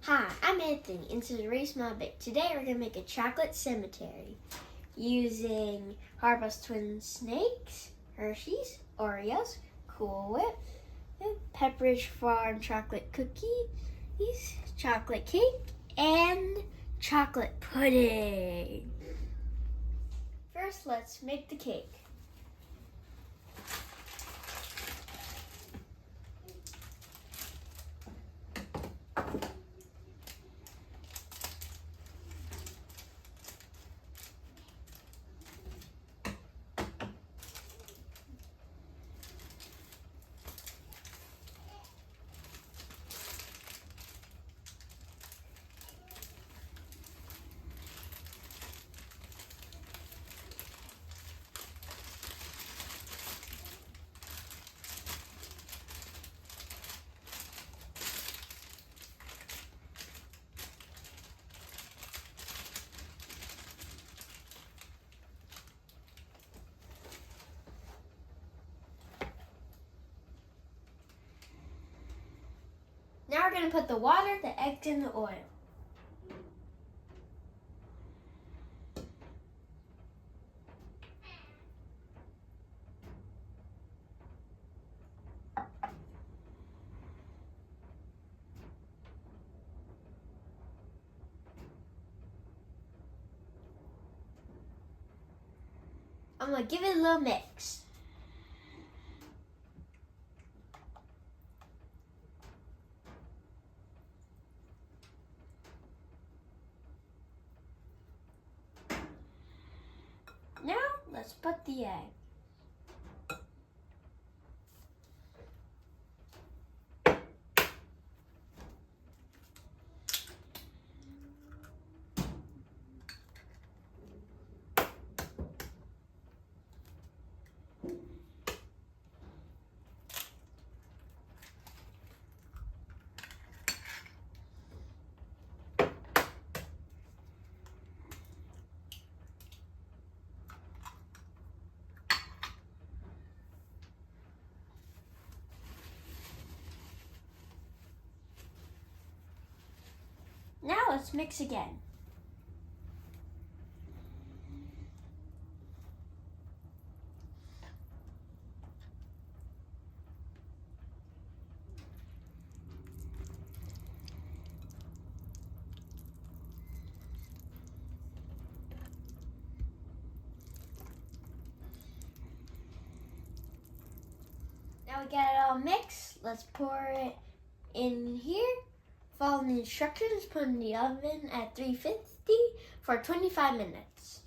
Hi, I'm Anthony, and this is Race My Bake. Today we're going to make a chocolate cemetery using Harbaugh Twin Snakes, Hershey's, Oreos, Cool Whip, and Pepperidge Farm chocolate cookies, chocolate cake, and chocolate pudding. First, let's make the cake. Now we're going to put the water, the eggs, and the oil. I'm going to give it a little mix. Now, let's put the egg. Now let's mix again. Now we got it all mixed. Let's pour it in here. Follow the instructions. Put it in the oven at 350 for 25 minutes.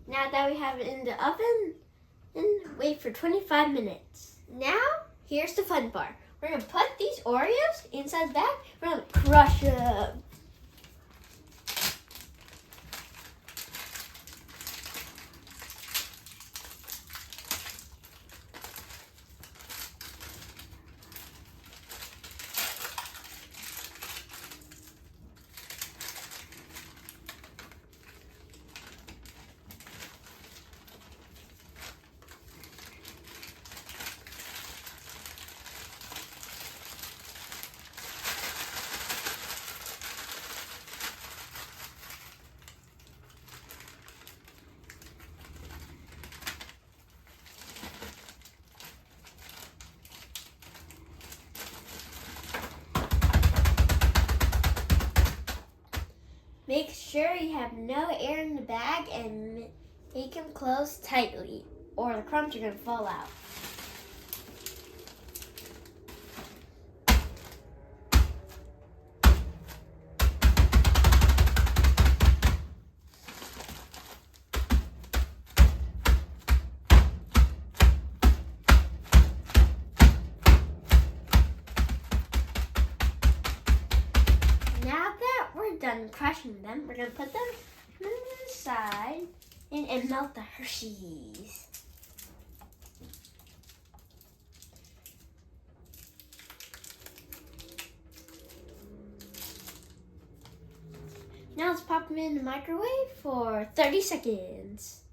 Now that we have it in the oven, and wait for 25 minutes. Now, here's the fun part. We're going to put these Oreos inside the bag. We're going to crush them. Make sure you have no air in the bag and make them close tightly, or the crumbs are going to fall out. Now that we're done crushing them, we're going to put them on the side and melt the Hershey's. let's pop them in the microwave for 30 seconds.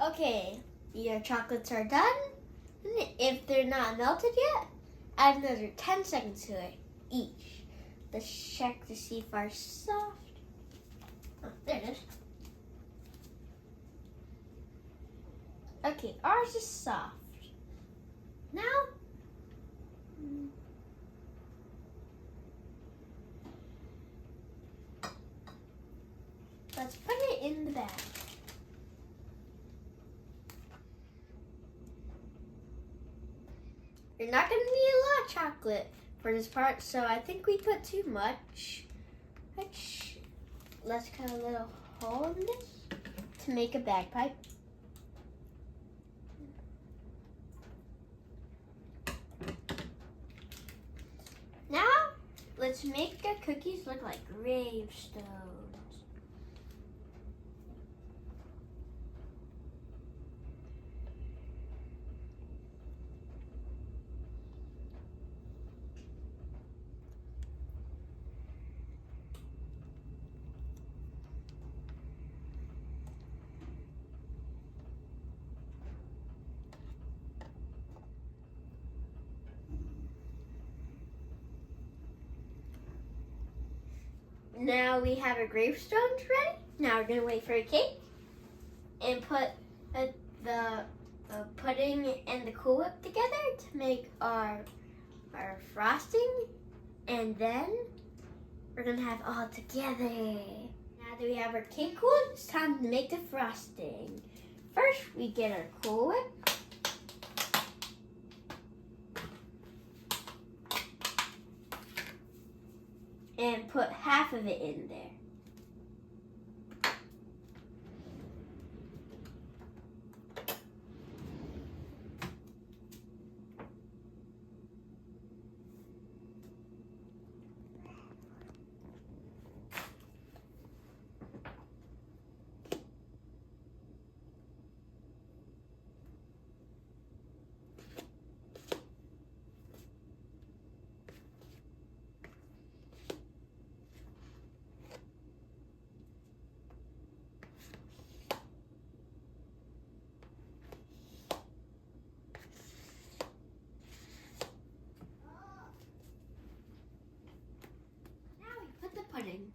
Okay, your chocolates are done. If they're not melted yet, add another 10 seconds to it each. Let's check to see if they're soft. Oh, there it is. Okay, ours is soft. Now, let's put it in the bag. You're not going to need a lot of chocolate for this part, so I think we put too much. Let's cut a little hole in this to make a bagpipe. Now, let's make the cookies look like gravestones. Now we have our gravestones ready. Now we're going to wait for a cake and put the pudding and the Cool Whip together to make our frosting, and then we're going to have it all together. Now that we have our cake cooled, it's time to make the frosting. First, we get our Cool Whip. And put half of it in there. Put the pudding.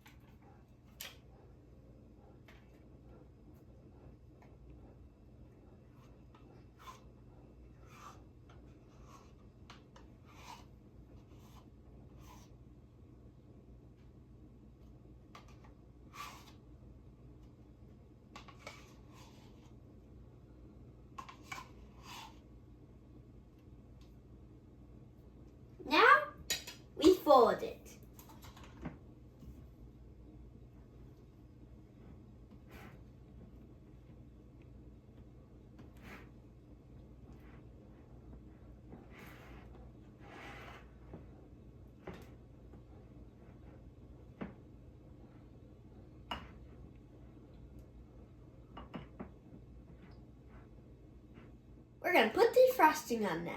Now we fold it. We're going to put the frosting on now.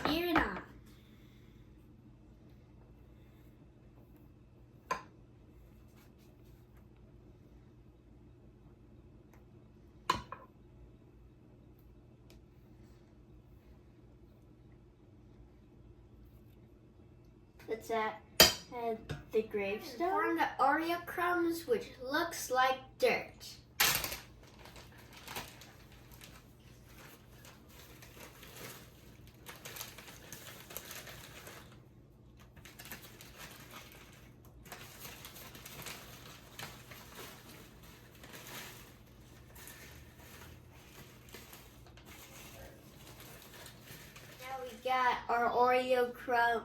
Smear it on. Let's add the gravestone. Form the Oreo crumbs, which looks like dirt. we got our Oreo crumb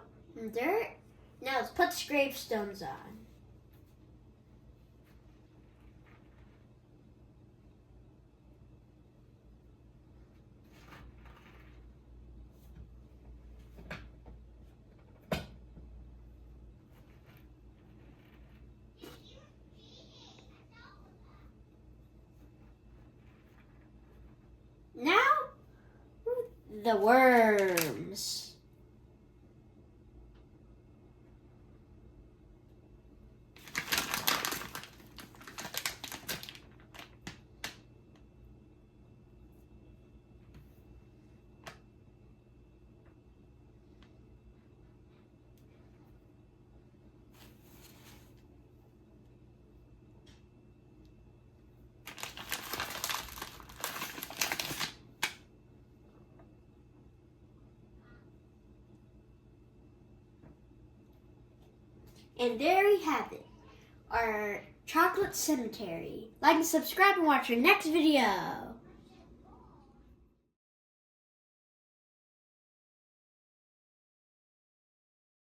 dirt. Now let's put the gravestones on. Now, the worms. And there we have it, our chocolate cemetery. Like and subscribe and watch our next video.